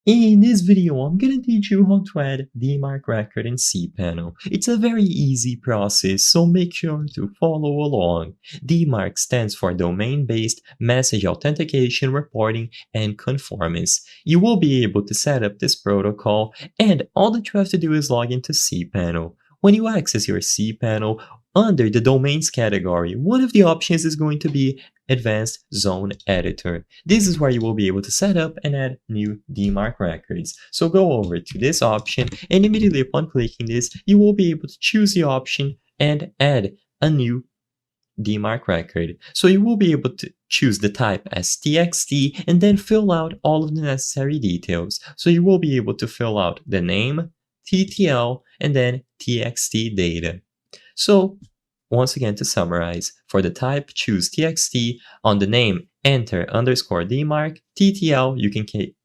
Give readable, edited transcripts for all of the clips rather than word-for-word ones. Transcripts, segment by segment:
In this video, I'm gonna teach you how to add DMARC record in cPanel. It's a very easy process, so make sure to follow along. DMARC stands for Domain-Based Message Authentication Reporting and Conformance. You will be able to set up this protocol, and all that you have to do is log into cPanel. When you access your cPanel, under the Domains category, one of the options is going to be Advanced Zone Editor. This is where you will be able to set up and add new DMARC records. So go over to this option, and immediately upon clicking this, you will be able to choose the option and add a new DMARC record. So you will be able to choose the type as TXT and then fill out all of the necessary details. So you will be able to fill out the name, TTL, and then TXT data. So once again, to summarize, for the type, choose TXT. On the name, enter _DMARC. TTL, you can keep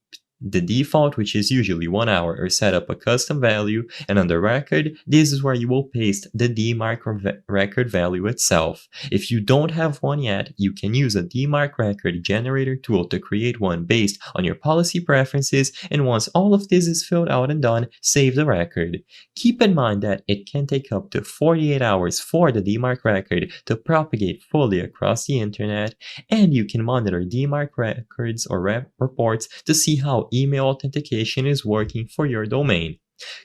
the default, which is usually 1 hour, or set up a custom value. And on the record, this is where you will paste the DMARC record value itself. If you don't have one yet, you can use a DMARC record generator tool to create one based on your policy preferences, and once all of this is filled out and done, save the record. Keep in mind that it can take up to 48 hours for the DMARC record to propagate fully across the internet, and you can monitor DMARC records or reports to see how email authentication is working for your domain.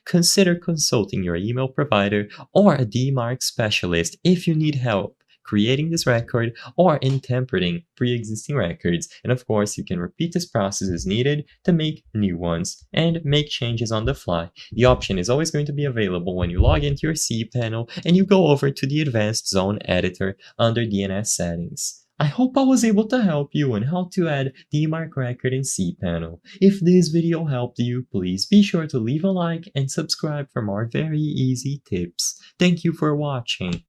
Consider consulting your email provider or a DMARC specialist if you need help creating this record or interpreting pre-existing records. And of course, you can repeat this process as needed to make new ones and make changes on the fly. The option is always going to be available when you log into your cPanel and you go over to the Advanced Zone Editor under DNS settings. I hope I was able to help you on how to add DMARC record in cPanel. If this video helped you, please be sure to leave a like and subscribe for more very easy tips. Thank you for watching.